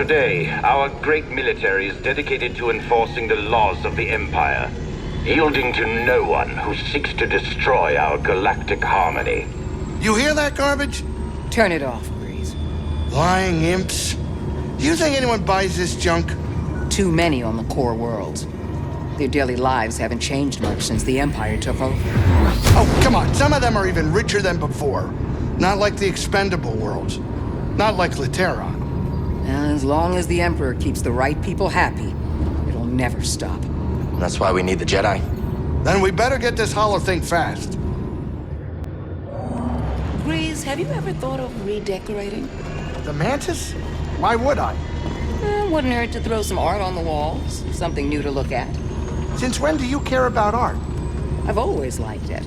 Today, our great military is dedicated to enforcing the laws of the Empire, yielding to no one who seeks to destroy our galactic harmony. You hear that garbage? Turn it off, Grease. Lying imps. Do you think anyone buys this junk? Too many on the core worlds. Their daily lives haven't changed much since the Empire took over. Oh, come on. Some of them are even richer than before. Not like the expendable worlds. Not like Laterra. As long as the Emperor keeps the right people happy, it'll never stop. That's why we need the Jedi. Then we better get this hollow thing fast. Grease, have you ever thought of redecorating? The Mantis? Why would I? Wouldn't hurt to throw some art on the walls. Something new to look at. Since when do you care about art? I've always liked it.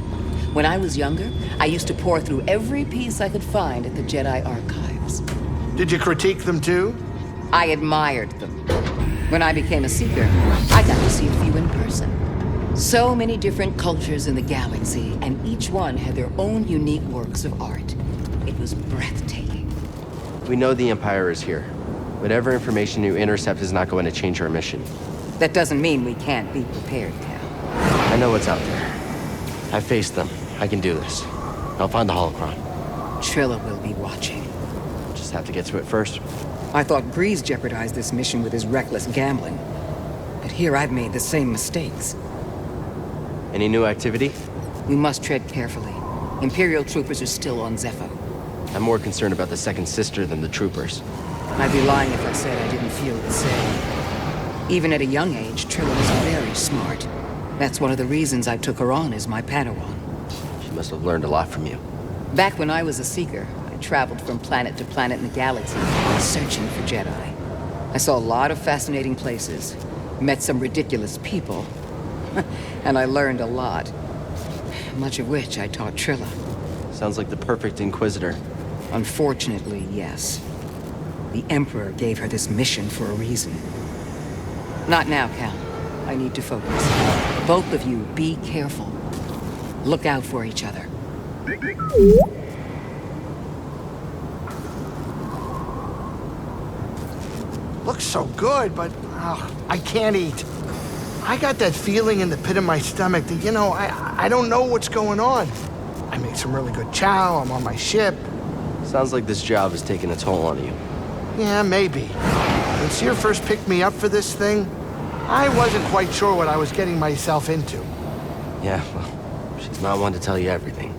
When I was younger, I used to pore through every piece I could find at the Jedi archives. Did you critique them too? I admired them. When I became a Seeker, I got to see a few in person. So many different cultures in the galaxy, and each one had their own unique works of art. It was breathtaking. We know the Empire is here. Whatever information you intercept is not going to change our mission. That doesn't mean we can't be prepared, Cal. I know what's out there. I faced them. I can do this. I'll find the holocron. Trilla will be watching. Just have to get to it first. I thought Grease jeopardized this mission with his reckless gambling. But here I've made the same mistakes. Any new activity? We must tread carefully. Imperial troopers are still on Zepho. I'm more concerned about the second sister than the troopers. I'd be lying if I said I didn't feel the same. Even at a young age, Trilla was very smart. That's one of the reasons I took her on as my Padawan. She must have learned a lot from you. Back when I was a Seeker, I traveled from planet to planet in the galaxy, searching for Jedi. I saw a lot of fascinating places, met some ridiculous people, and I learned a lot. Much of which I taught Trilla. Sounds like the perfect Inquisitor. Unfortunately, yes. The Emperor gave her this mission for a reason. Not now, Cal. I need to focus. Both of you, be careful. Look out for each other. Looks so good, but I can't eat. I got that feeling in the pit of my stomach that, I don't know what's going on. I made some really good chow, I'm on my ship. Sounds like this job is taking a toll on you. Yeah, maybe. When Seer first picked me up for this thing, I wasn't quite sure what I was getting myself into. Yeah, well, she's not one to tell you everything.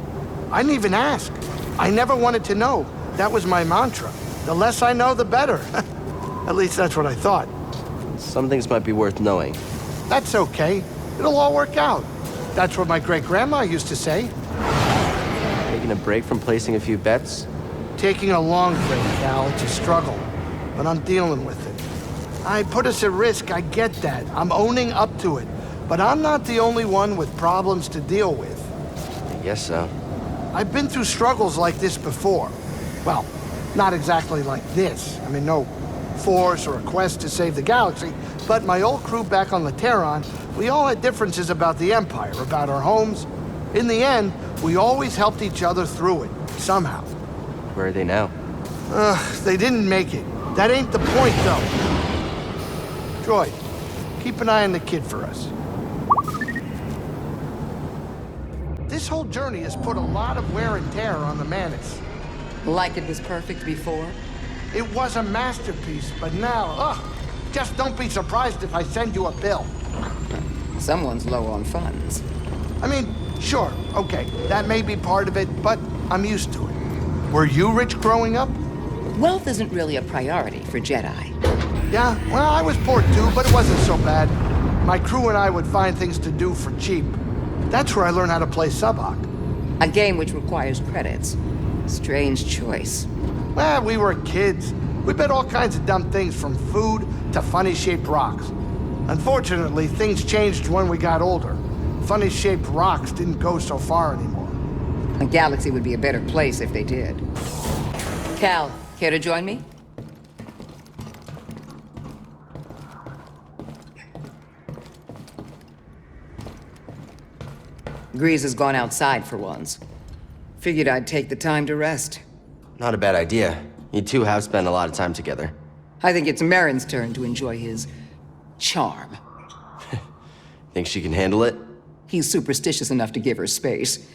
I didn't even ask. I never wanted to know. That was my mantra. The less I know, the better. At least that's what I thought. Some things might be worth knowing. That's okay. It'll all work out. That's what my great-grandma used to say. Taking a break from placing a few bets? Taking a long break, Cal. It's a struggle. But I'm dealing with it. I put us at risk, I get that. I'm owning up to it. But I'm not the only one with problems to deal with. I guess so. I've been through struggles like this before. Well, not exactly like this. I mean, no force or a quest to save the galaxy, but my old crew back on Laterra, we all had differences about the Empire, about our homes. In the end, we always helped each other through it, somehow. Where are they now? They didn't make it. That ain't the point, though. Troy, keep an eye on the kid for us. This whole journey has put a lot of wear and tear on the Mantis. Like it was perfect before? It was a masterpiece, but now, just don't be surprised if I send you a bill. Someone's low on funds. I mean, sure, okay, that may be part of it, but I'm used to it. Were you rich growing up? Wealth isn't really a priority for Jedi. Yeah, well, I was poor too, but it wasn't so bad. My crew and I would find things to do for cheap. That's where I learned how to play Sabak. A game which requires credits. Strange choice. Well, we were kids. We bet all kinds of dumb things from food to funny-shaped rocks. Unfortunately, things changed when we got older. Funny-shaped rocks didn't go so far anymore. The galaxy would be a better place if they did. Cal, care to join me? Grease has gone outside for once. Figured I'd take the time to rest. Not a bad idea. You two have spent a lot of time together. I think it's Marin's turn to enjoy his charm. Think she can handle it? He's superstitious enough to give her space,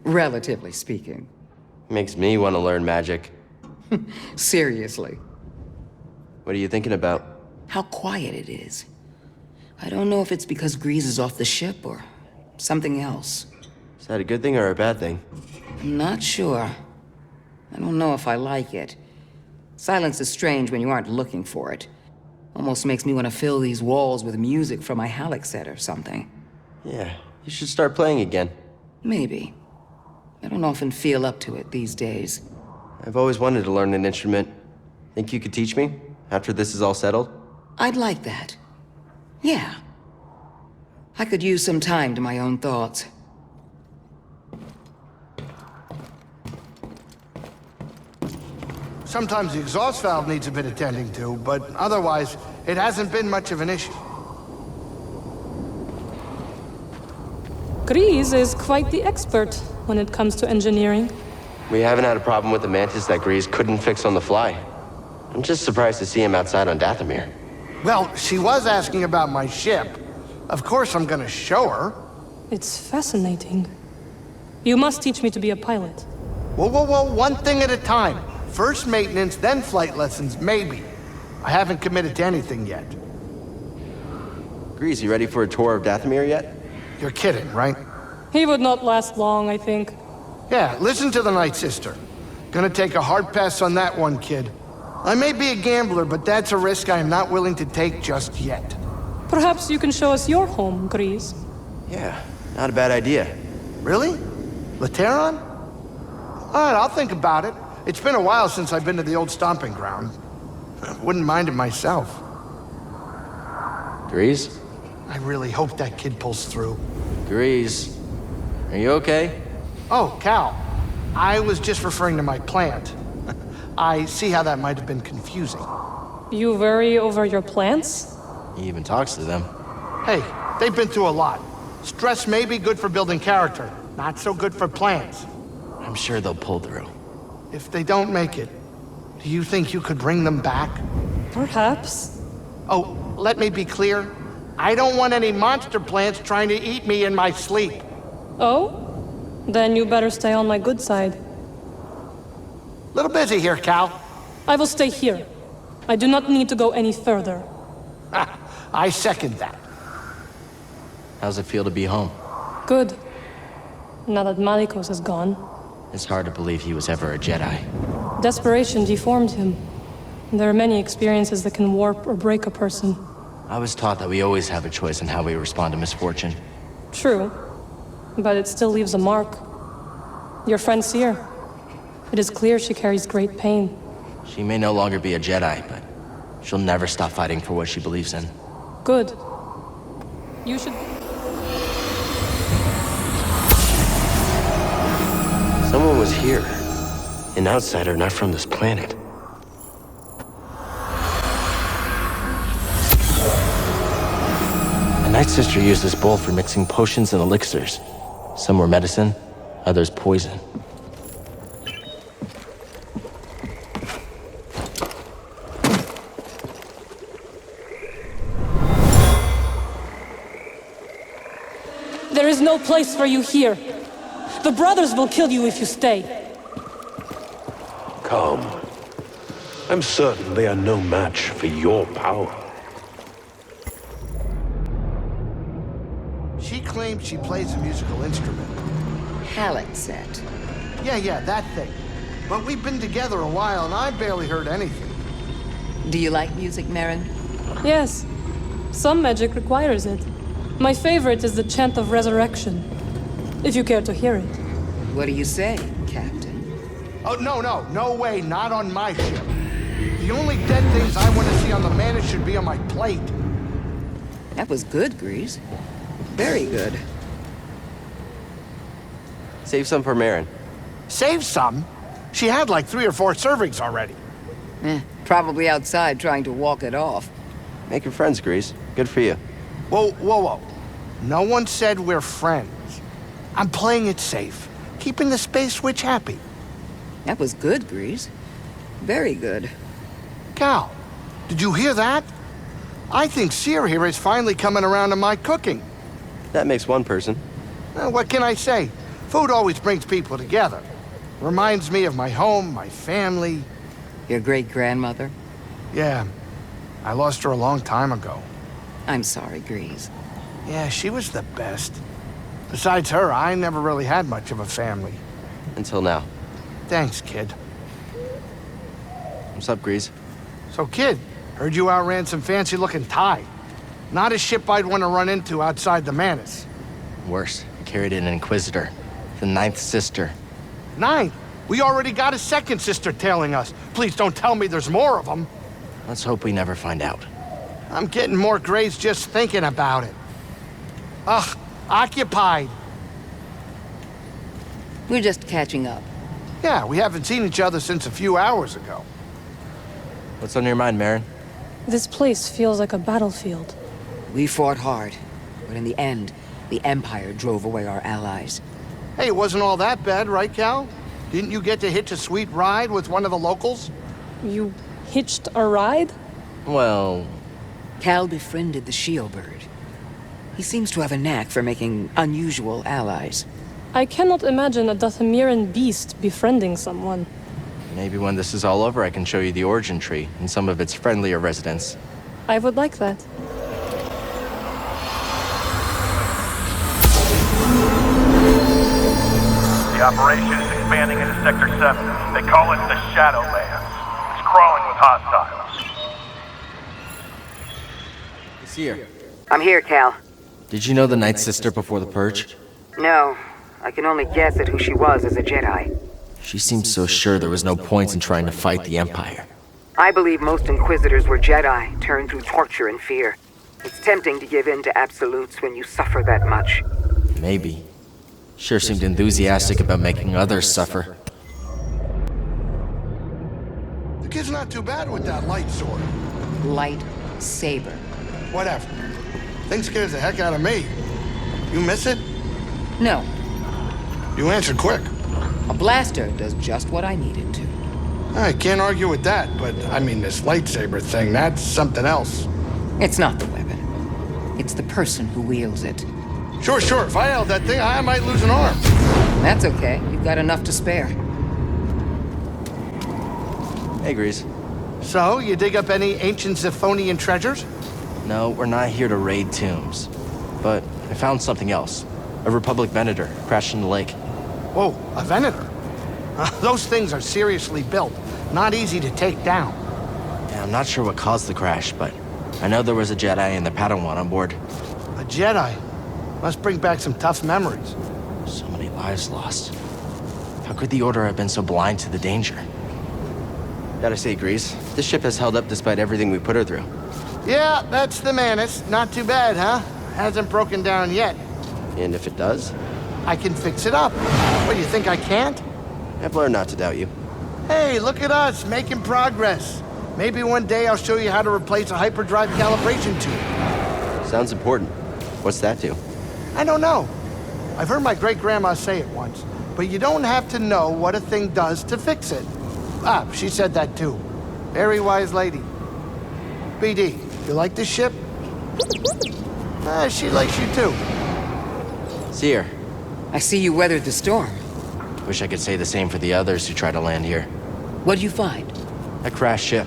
relatively speaking. Makes me want to learn magic. Seriously. What are you thinking about? How quiet it is. I don't know if it's because Grease is off the ship or something else. Is that a good thing or a bad thing? I'm not sure. I don't know if I like it. Silence is strange when you aren't looking for it. Almost makes me want to fill these walls with music from my Halleck set or something. Yeah, you should start playing again. Maybe. I don't often feel up to it these days. I've always wanted to learn an instrument. Think you could teach me after this is all settled? I'd like that. Yeah. I could use some time to my own thoughts. Sometimes the exhaust valve needs a bit attending to, but otherwise, it hasn't been much of an issue. Grease is quite the expert when it comes to engineering. We haven't had a problem with the Mantis that Grease couldn't fix on the fly. I'm just surprised to see him outside on Dathomir. Well, she was asking about my ship. Of course I'm gonna show her. It's fascinating. You must teach me to be a pilot. Whoa, whoa, whoa, one thing at a time. First maintenance, then flight lessons, maybe. I haven't committed to anything yet. Grease, you ready for a tour of Dathomir yet? You're kidding, right? He would not last long, I think. Yeah, listen to the Night Sister. Gonna take a hard pass on that one, kid. I may be a gambler, but that's a risk I am not willing to take just yet. Perhaps you can show us your home, Grease. Yeah, not a bad idea. Really? Lateran? All right, I'll think about it. It's been a while since I've been to the old stomping ground. Wouldn't mind it myself. Grease? I really hope that kid pulls through. Grease, are you okay? Oh, Cal. I was just referring to my plant. I see how that might have been confusing. You worry over your plants? He even talks to them. Hey, they've been through a lot. Stress may be good for building character, not so good for plants. I'm sure they'll pull through. If they don't make it, do you think you could bring them back? Perhaps. Oh, let me be clear. I don't want any monster plants trying to eat me in my sleep. Oh? Then you better stay on my good side. Little busy here, Cal. I will stay here. I do not need to go any further. I second that. How's it feel to be home? Good. Now that Malikos is gone, It's hard to believe he was ever a Jedi. desperation deformed him. There are many experiences that can warp or break a person. I was taught that we always have a choice in how we respond to misfortune. True, but it still leaves a mark. Your friend Seer. It is clear she carries great pain. She may no longer be a Jedi, but she'll never stop fighting for what she believes in. Good. You should... Someone was here. An outsider not from this planet. The Night Sister used this bowl for mixing potions and elixirs. Some were medicine, others poison. There is no place for you here. The brothers will kill you if you stay. Calm. I'm certain they are no match for your power. She claims she plays a musical instrument. Halleck set. Yeah, that thing. But we've been together a while, and I barely heard anything. Do you like music, Marin? Yes. Some magic requires it. My favorite is the Chant of Resurrection, if you care to hear it. What do you say, Captain? Oh, no way, not on my ship. The only dead things I want to see on the Mantis should be on my plate. That was good, Grease. Very good. Save some for Marin. Save some? She had like 3 or 4 servings already. Probably outside trying to walk it off. Making friends, Grease. Good for you. Whoa. No one said we're friends. I'm playing it safe, keeping the Space Witch happy. That was good, Grease. Very good. Cal, Did you hear that? I think Seer here is finally coming around to my cooking. That makes one person. What can I say? Food always brings people together. Reminds me of my home, my family. Your great-grandmother? Yeah, I lost her a long time ago. I'm sorry, Grease. Yeah, she was the best. Besides her, I never really had much of a family. Until now. Thanks, kid. What's up, Grease? So, kid, heard you outran some fancy-looking Thai. Not a ship I'd want to run into outside the Mantis. Worse, I carried an Inquisitor. The ninth sister. 9? We already got a second sister tailing us. Please don't tell me there's more of them. Let's hope we never find out. I'm getting more grays just thinking about it. Ugh, occupied. We're just catching up. Yeah, we haven't seen each other since a few hours ago. What's on your mind, Marin? This place feels like a battlefield. We fought hard, but in the end, the Empire drove away our allies. Hey, it wasn't all that bad, right, Cal? Didn't you get to hitch a sweet ride with one of the locals? You hitched a ride? Well, Cal befriended the Shield-Bird. He seems to have a knack for making unusual allies. I cannot imagine a Dathamiran beast befriending someone. maybe when this is all over, I can show you the origin tree and some of its friendlier residents. I would like that. The operation is expanding into Sector 7. They call it the Shadowlands. It's crawling with hostiles. It's here. I'm here, Cal. Did you know the Night Sister before the Purge? No, I can only guess at who she was as a Jedi. She seemed so sure there was no point in trying to fight the Empire. I believe most Inquisitors were Jedi, turned through torture and fear. It's tempting to give in to absolutes when you suffer that much. Maybe. Sure seemed enthusiastic about making others suffer. The kid's not too bad with that light sword. Light saber. Whatever. Thing scares the heck out of me. You miss it? No, You answered quick. a blaster does just what I need it to. I can't argue with that, but I mean, this lightsaber thing, that's something else. It's not the weapon. It's the person who wields it. Sure. If I held that thing, I might lose an arm. That's okay. You've got enough to spare. Hey, Grease. So, you dig up any ancient Zephonian treasures? No, we're not here to raid tombs. But I found something else. A Republic Venator crashed in the lake. Whoa, a Venator? Those things are seriously built. Not easy to take down. Yeah, I'm not sure what caused the crash, but I know there was a Jedi and the Padawan on board. A Jedi? Must bring back some tough memories. So many lives lost. How could the Order have been so blind to the danger? Gotta say, Grease, this ship has held up despite everything we put her through. Yeah, that's the Mantis. Not too bad, huh? Hasn't broken down yet. And if it does, I can fix it up. What, you think I can't? I've learned not to doubt you. Hey, look at us, making progress. Maybe one day I'll show you how to replace a hyperdrive calibration tube. Sounds important. What's that do? I don't know. I've heard my great-grandma say it once, but you don't have to know what a thing does to fix it. Ah, she said that too. Very wise lady. BD, you like this ship? She likes you too. See her. I see you weathered the storm. Wish I could say the same for the others who try to land here. What'd you find? A crashed ship.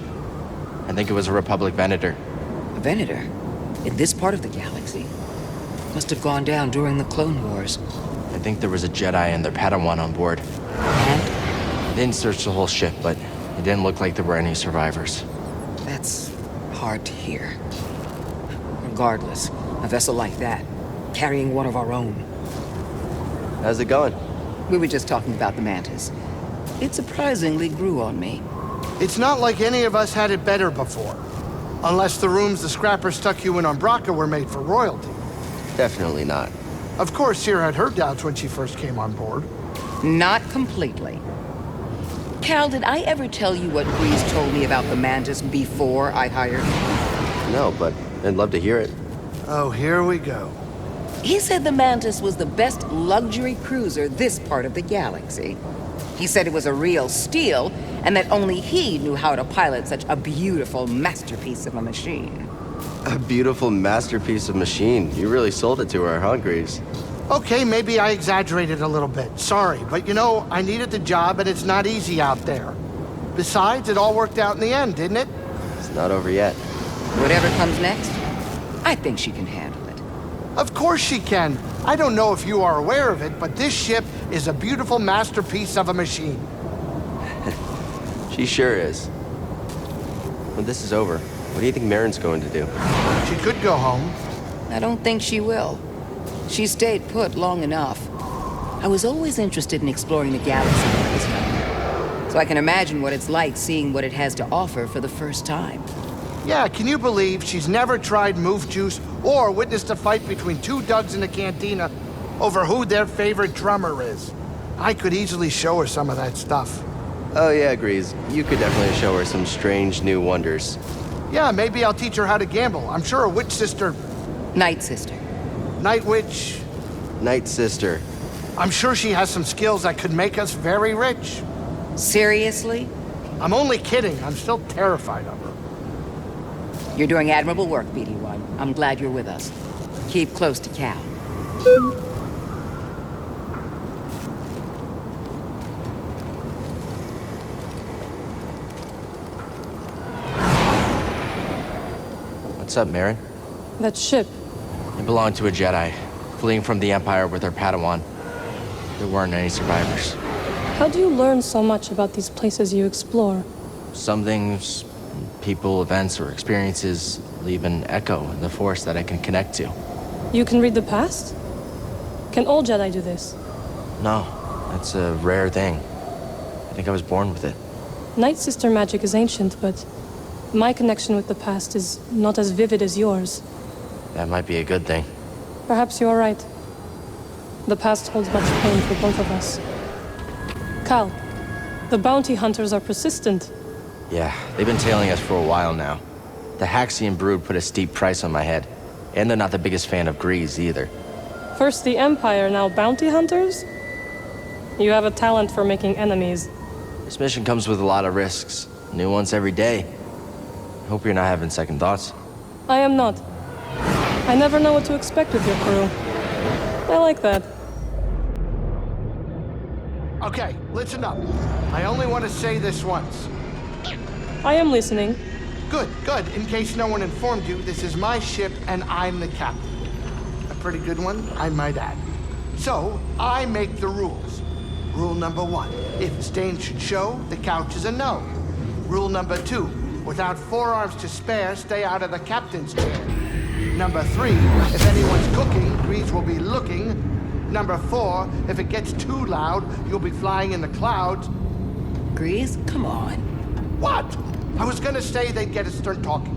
I think it was a Republic Venator. A Venator? In this part of the galaxy? Must have gone down during the Clone Wars. I think there was a Jedi and their Padawan on board. And? I didn't search the whole ship, but it didn't look like there were any survivors. That's hard to hear. Regardless, a vessel like that, carrying one of our own. How's it going? We were just talking about the Mantis. It surprisingly grew on me. It's not like any of us had it better before. Unless the rooms the scrappers stuck you in on Braca were made for royalty. Definitely not. Of course, Seer had her doubts when she first came on board. Not completely. Cal, did I ever tell you what Grease told me about the Mantis before I hired him? No, but I'd love to hear it. Oh, here we go. He said the Mantis was the best luxury cruiser this part of the galaxy. He said it was a real steal, and that only he knew how to pilot such a beautiful masterpiece of a machine. A beautiful masterpiece of machine. You really sold it to her, huh, Greaves? Okay, maybe I exaggerated a little bit. Sorry, but you know, I needed the job and it's not easy out there. Besides, it all worked out in the end, didn't it? It's not over yet. Whatever comes next, I think she can handle it. Of course she can. I don't know if you are aware of it, but this ship is a beautiful masterpiece of a machine. She sure is. When this is over, what do you think Marin's going to do? She could go home. I don't think she will. She stayed put long enough. I was always interested in exploring the galaxy when I was young. So I can imagine what it's like seeing what it has to offer for the first time. Yeah, can you believe she's never tried moof juice or witnessed a fight between two Dougs in the cantina over who their favorite drummer is? I could easily show her some of that stuff. Oh yeah, Greaves. You could definitely show her some strange new wonders. Yeah, maybe I'll teach her how to gamble. I'm sure a witch sister... Night Sister. Night witch... Night Sister. I'm sure she has some skills that could make us very rich. Seriously? I'm only kidding. I'm still terrified of her. You're doing admirable work, BD-1. I'm glad you're with us. Keep close to Cal. What's up, Marin? That ship. It belonged to a Jedi, fleeing from the Empire with her Padawan. There weren't any survivors. How do you learn so much about these places you explore? Some things, people, events, or experiences leave an echo in the Force that I can connect to. You can read the past? Can all Jedi do this? No, that's a rare thing. I think I was born with it. Night Sister magic is ancient, but my connection with the past is not as vivid as yours. That might be a good thing. Perhaps you are right. The past holds much pain for both of us. Cal, the bounty hunters are persistent. Yeah, they've been tailing us for a while now. The Haxian brood put a steep price on my head, and they're not the biggest fan of Grease either. First the Empire, now bounty hunters? You have a talent for making enemies. This mission comes with a lot of risks. New ones every day. Hope you're not having second thoughts. I am not. I never know what to expect with your crew. I like that. Okay, listen up. I only want to say this once. I am listening. Good, good. In case no one informed you, this is my ship and I'm the captain. A pretty good one, I might add. So, I make the rules. Rule number 1, if a stain should show, the couch is a no. Rule number 2, without forearms to spare, stay out of the captain's chair. Number 3, if anyone's cooking, Grease will be looking. Number 4, if it gets too loud, you'll be flying in the clouds. Grease, come on. What? I was gonna say they'd get a stern talking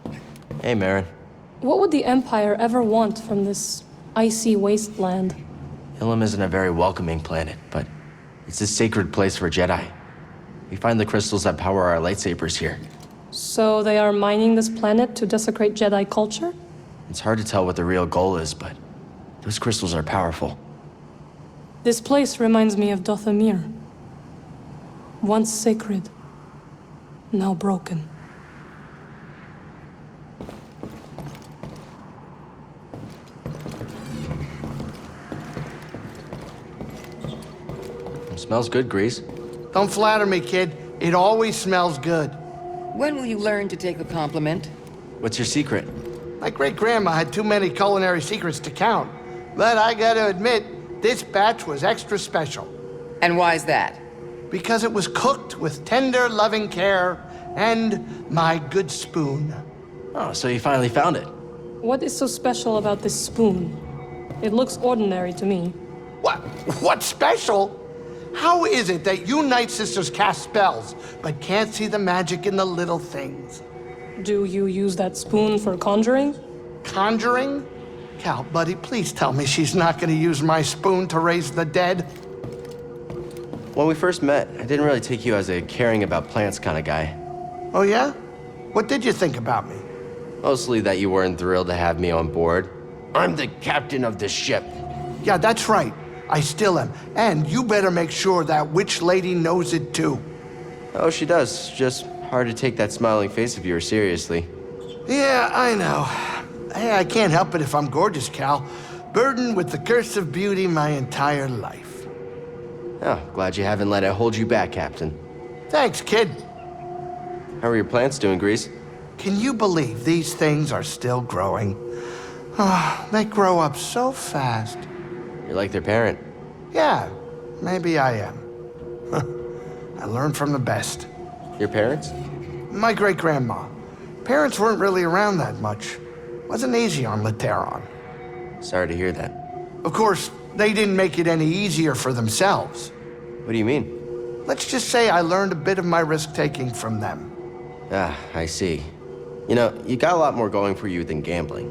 to. Hey, Marin. What would the Empire ever want from this icy wasteland? Ilum isn't a very welcoming planet, but it's a sacred place for Jedi. We find the crystals that power our lightsabers here. So they are mining this planet to desecrate Jedi culture? It's hard to tell what the real goal is, but those crystals are powerful. This place reminds me of Dothamir. Once sacred, now broken. It smells good, Grease. Don't flatter me, kid. It always smells good. When will you learn to take a compliment? What's your secret? My great-grandma had too many culinary secrets to count. But I gotta admit, this batch was extra special. And why's that? Because it was cooked with tender, loving care and my good spoon. Oh, so you finally found it. What is so special about this spoon? It looks ordinary to me. What? What's special? How is it that you Night Sisters cast spells, but can't see the magic in the little things? Do you use that spoon for conjuring? Conjuring? Cal, buddy, please tell me she's not gonna use my spoon to raise the dead. When we first met, I didn't really take you as a caring about plants kind of guy. Oh yeah? What did you think about me? Mostly that you weren't thrilled to have me on board. I'm the captain of the ship. Yeah, that's right. I still am. And you better make sure that witch lady knows it too. Oh, she does. Just hard to take that smiling face of yours seriously. Yeah, I know. Hey, I can't help it if I'm gorgeous, Cal. Burdened with the curse of beauty my entire life. Oh, glad you haven't let it hold you back, Captain. Thanks, kid. How are your plants doing, Grease? Can you believe these things are still growing? Oh, they grow up so fast. You're like their parent. Yeah, maybe I am. I learned from the best. Your parents? My great-grandma. Parents weren't really around that much. Wasn't easy on Lateron. Sorry to hear that. Of course, they didn't make it any easier for themselves. What do you mean? Let's just say I learned a bit of my risk-taking from them. Ah, I see. You know, you got a lot more going for you than gambling.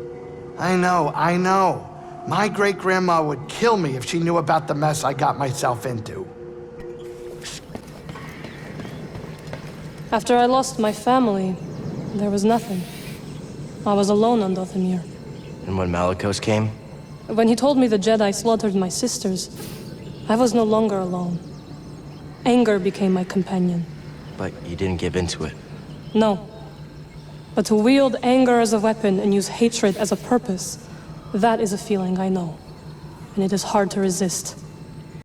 I know. My great-grandma would kill me if she knew about the mess I got myself into. After I lost my family, there was nothing. I was alone on Dothamir. And when Malicos came? When he told me the Jedi slaughtered my sisters, I was no longer alone. Anger became my companion. But you didn't give in to it. No. But to wield anger as a weapon and use hatred as a purpose, that is a feeling I know. And it is hard to resist.